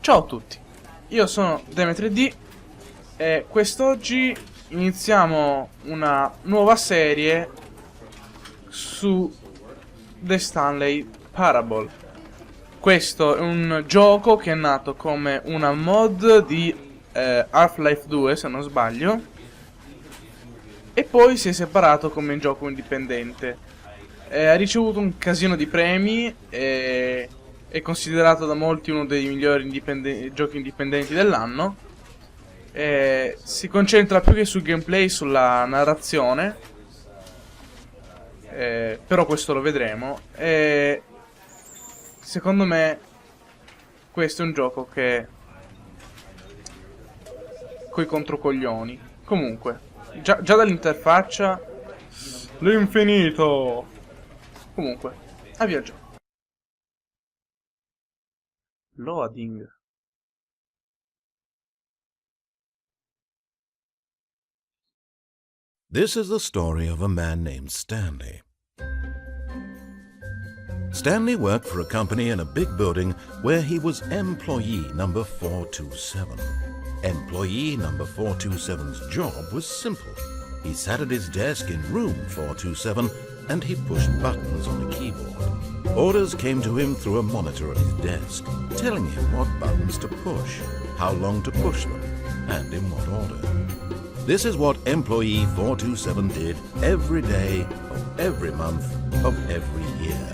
Ciao a tutti, io sono Deme3D e quest'oggi iniziamo una nuova serie su The Stanley Parable. Questo è un gioco che è nato come una mod di Half-Life 2, se non sbaglio, e poi si è separato come gioco indipendente. Ha ricevuto un casino di premi e è considerato da molti uno dei migliori giochi indipendenti dell'anno. Si concentra più che sul gameplay, sulla narrazione, però questo lo vedremo. Secondo me questo è un gioco che coi controcoglioni. Comunque, già dall'interfaccia l'infinito. Comunque, avvia il gioco. Loading. This is the story of a man named Stanley. Stanley worked for a company in a big building where he was employee number 427. Employee number 427's job was simple. He sat at his desk in room 427 and he pushed buttons on a keyboard. Orders came to him through a monitor at his desk, telling him what buttons to push, how long to push them, and in what order. This is what employee 427 did every day of every month of every year.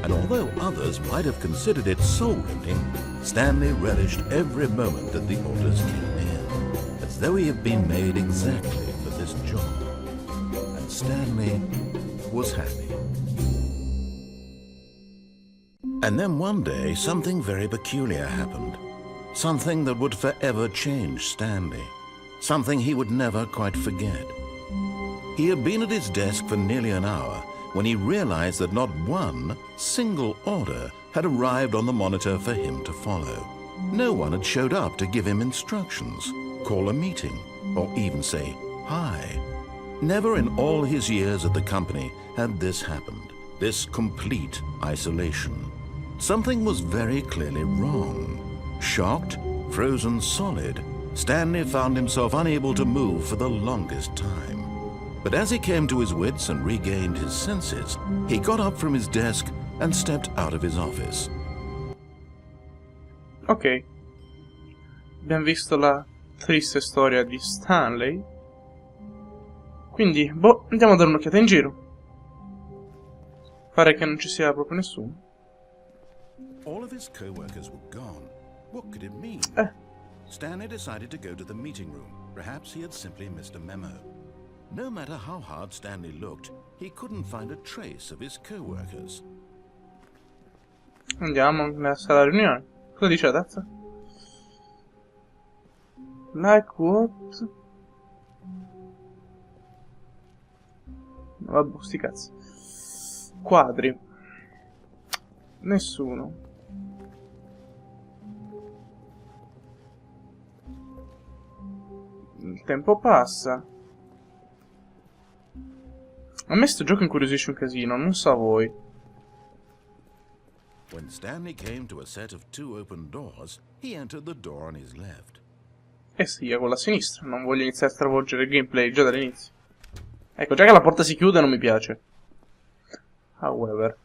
And although others might have considered it soul-rending, Stanley relished every moment that the orders came in, as though he had been made exactly for this job. And Stanley was happy. And then one day, something very peculiar happened. Something that would forever change Stanley. Something he would never quite forget. He had been at his desk for nearly an hour when he realized that not one single order had arrived on the monitor for him to follow. No one had showed up to give him instructions, call a meeting, or even say hi. Never in all his years at the company had this happened, this complete isolation. Something was very clearly wrong. Shocked, frozen solid, Stanley found himself unable to move for the longest time. But as he came to his wits and regained his senses, he got up from his desk and stepped out of his office. Ok. Abbiamo visto la triste storia di Stanley. Quindi, andiamo a dare un'occhiata in giro. Pare che non ci sia proprio nessuno. All of his co-workers were gone. What could it mean? Stanley decided to go to the meeting room. Perhaps he had simply missed a memo. No matter how hard Stanley looked, he couldn't find a trace of his co-workers. Andiamo nella sala riunione. Cosa dice la tazza? Like what? Vabbè, sti cazzi. Quadri. Nessuno. Il tempo passa. A me sto gioco incuriosisce un casino, non so a voi. When Stanley came to a set of two open doors, he entered the door on his left. E sì, con la sinistra, non voglio iniziare a stravolgere il gameplay già dall'inizio. Ecco, già che la porta si chiude non mi piace. However.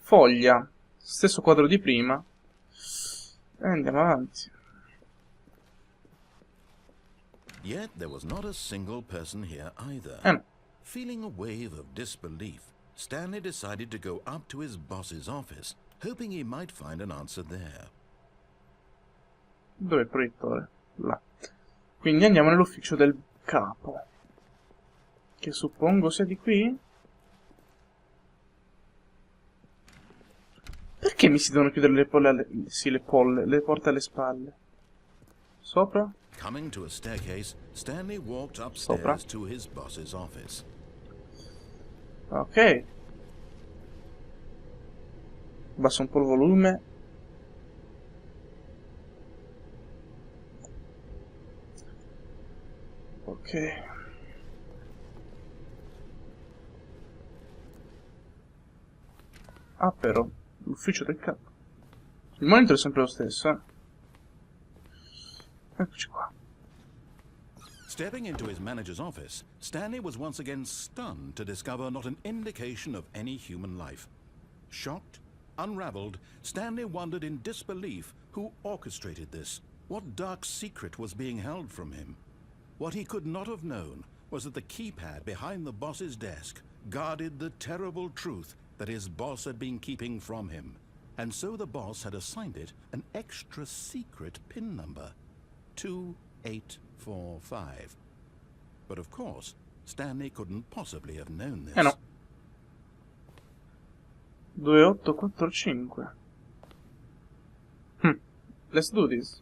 Foglia. Stesso quadro di prima. E andiamo avanti. Yet there was not a single person here either. No. Feeling a wave of disbelief, Stanley decided to go up to his boss's office, hoping he might find an answer there. Dov'è il proiettore? Là. Quindi andiamo nell'ufficio del capo. Che suppongo sia di qui? Perché mi si devono chiudere le porte alle spalle? Sopra? Coming to a staircase, Stanley walked upstairs to his boss's office. Ok. Abbasso un po' il volume. Ok. Ah, però, l'ufficio del capo. Il monitor è sempre lo stesso, eh. Eccoci qua. Stepping into his manager's office, Stanley was once again stunned to discover not an indication of any human life. Shocked, unraveled, Stanley wondered in disbelief who orchestrated this. What dark secret was being held from him? What he could not have known was that the keypad behind the boss's desk guarded the terrible truth that his boss had been keeping from him. And so the boss had assigned it an extra secret PIN number, 2845. But of course, Stanley couldn't possibly have known this. No. 2845. Let's do this.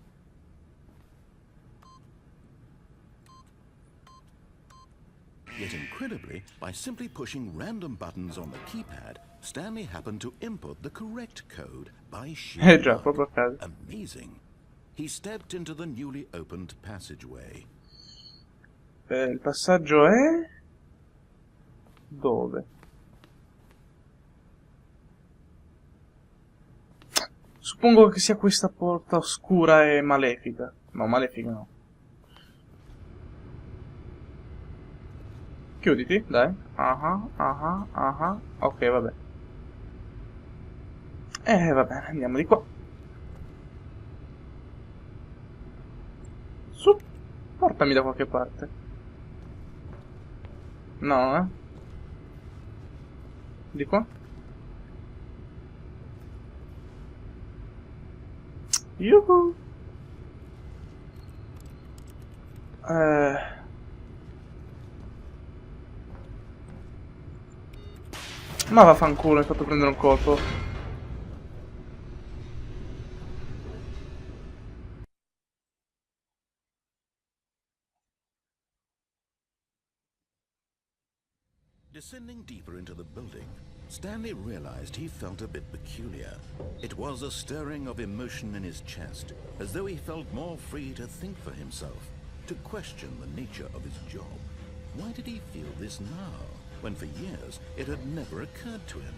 Yet incredibly, by simply pushing random buttons on the keypad, Stanley happened to input the correct code by sheer Già, luck. proprio a caso. Amazing. He stepped into the newly opened passageway. Il passaggio è... dove? Suppongo che sia questa porta oscura e malefica. No, malefica no. Chiuditi, dai. Ok, vabbè. Va bene, andiamo di qua. Su, portami da qualche parte. No, Di qua? Yuhu! Ma vaffanculo, mi hai fatto prendere un colpo. Descending deeper into the building, Stanley realized he felt a bit peculiar. It was a stirring of emotion in his chest, as though he felt more free to think for himself, to question the nature of his job. Why did he feel this now, when for years it had never occurred to him?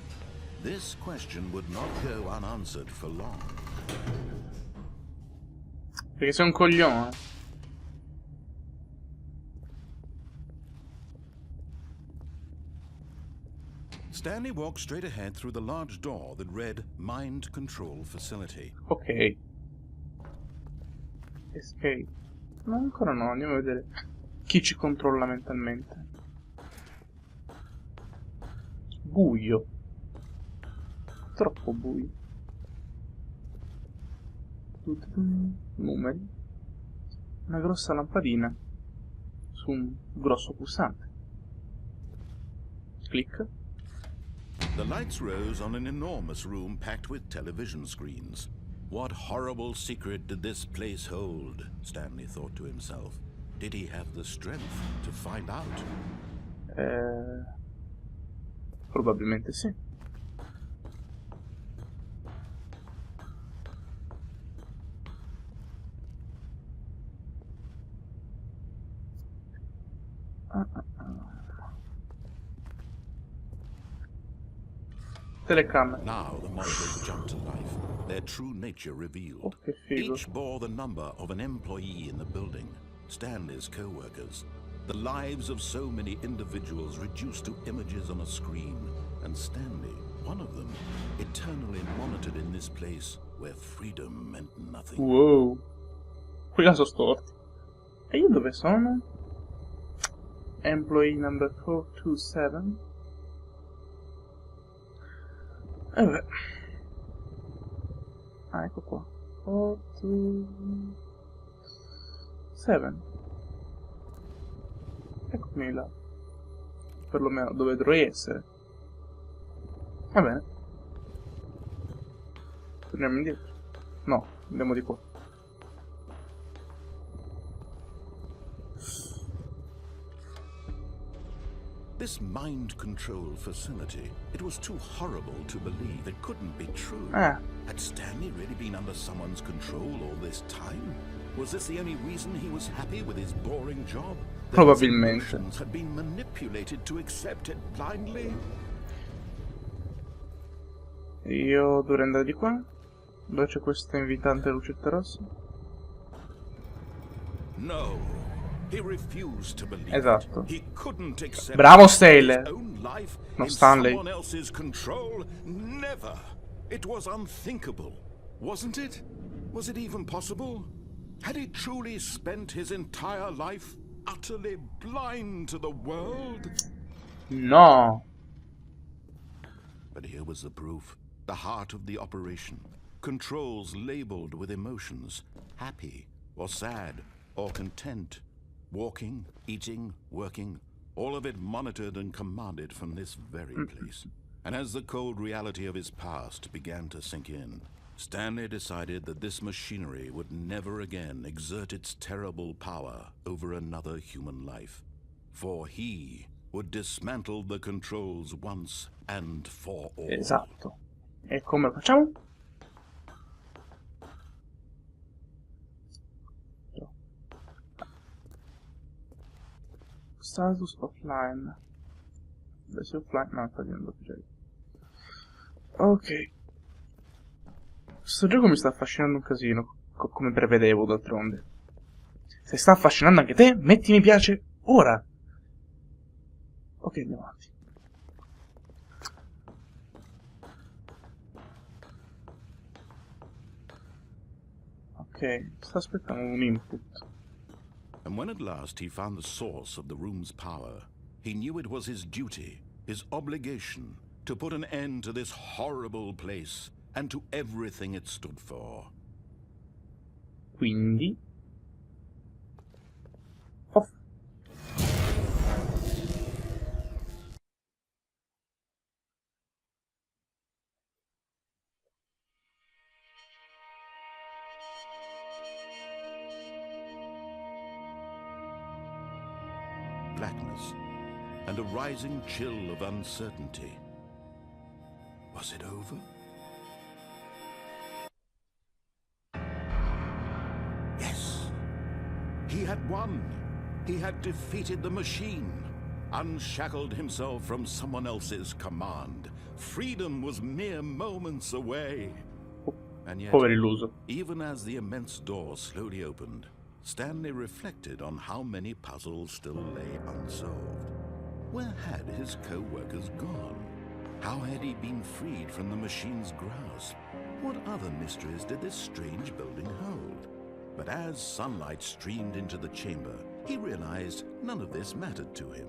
This question would not go unanswered for long. Perché sei un coglione. Stanley walked straight ahead through the large door that read Mind Control Facility. Ok. Escape. No, ancora no, andiamo a vedere chi ci controlla mentalmente. Buio. Troppo buio. Numeri. Una grossa lampadina su un grosso pulsante. Clic. The lights rose on an enormous room packed with television screens. What horrible secret did this place hold? Stanley thought to himself. Did he have the strength to find out? Probabilmente sì. Telecamera. Now the monitors jumped to life, their true nature revealed. Oh, che figo. Each bore the number of an employee in the building, Stanley's co-workers. The lives of so many individuals reduced to images on a screen, and Stanley, one of them, eternally monitored in this place where freedom meant nothing. Wow. Qui la sono storti. E io dove sono? Employee number 427. Vabbè. Ah, ecco qua. 427. Eccomi là. Perlomeno dove dovrei essere. Va bene. Torniamo indietro. No, andiamo di qua. This mind control facility, it was too horrible to believe. It couldn't be true. Ah. Had Stanley really been under someone's control all this time? Was this the only reason he was happy with his boring job? That his Probabilmente. emotions had been manipulated to accept it blindly? Io dovrei andare di qua. Dove c'è questa invitante lucetta rossa? No. He refused to believe Esatto. it. He couldn't accept Bravo Stanley. his own life No, in Stanley. someone else's control. Never. It was unthinkable, wasn't it? Was it even possible? Had he truly spent his entire life utterly blind to the world? No. But here was the proof. The heart of the operation. Controls labeled with emotions. Happy, or sad, or content. Walking, eating, working. All of it monitored and commanded from this very place. And as the cold reality of his past began to sink in, Stanley decided that this machinery would never again exert its terrible power over another human life. For he would dismantle the controls once and for all. Esatto. E come facciamo? Status offline. Adesso offline, no, sta dicendo già. Ok. Questo gioco mi sta affascinando un casino, come prevedevo d'altronde. Se sta affascinando anche te, metti mi piace ora. Ok, andiamo avanti. Ok, sta aspettando un input. And when at last he found the source of the room's power, he knew it was his duty, his obligation, to put an end to this horrible place and to everything it stood for. Quindi... Off. Blackness and a rising chill of uncertainty. Was it over? Yes. He had won. He had defeated the machine, unshackled himself from someone else's command. Freedom was mere moments away. And yet, Povero illuso. even as the immense door slowly opened, Stanley reflected on how many puzzles still lay unsolved. Where had his co-workers gone? How had he been freed from the machine's grasp? What other mysteries did this strange building hold? But as sunlight streamed into the chamber, he realized none of this mattered to him,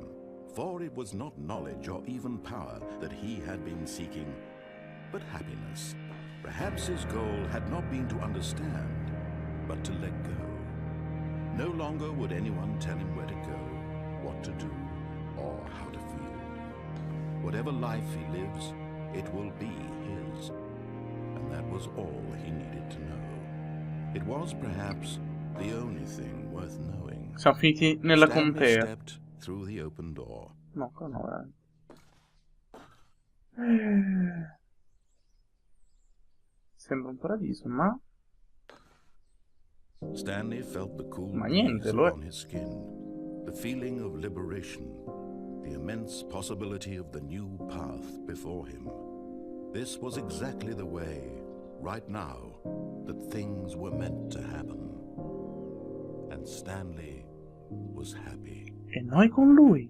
for it was not knowledge or even power that he had been seeking, but happiness. Perhaps his goal had not been to understand, but to let go. No longer would anyone tell him where to go, what to do, or how to feel. Whatever life he lives, it will be his. And that was all he needed to know. It was perhaps the only thing worth knowing. Siamo finiti nella Stanley contea. stepped through the open door. No, qua no, Sembra un paradiso, ma... Stanley felt the cool Ma niente, breeze lo è. on his skin, the feeling of liberation, the immense possibility of the new path before him. This was exactly the way, right now, that things were meant to happen. And Stanley was happy. E noi con lui.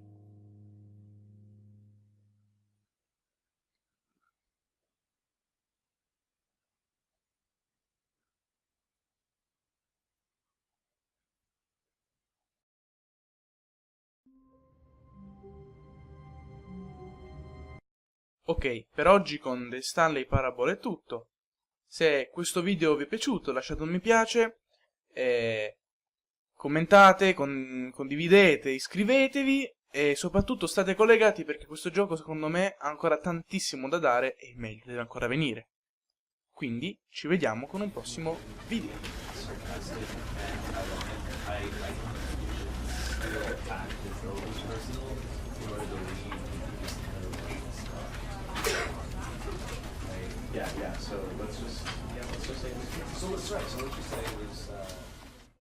Ok, per oggi con The Stanley Parable è tutto. Se questo video vi è piaciuto lasciate un mi piace, commentate, condividete, iscrivetevi e soprattutto state collegati perché questo gioco secondo me ha ancora tantissimo da dare e il meglio deve ancora venire. Quindi ci vediamo con un prossimo video. Yeah, so let's just say, so let's just say it was,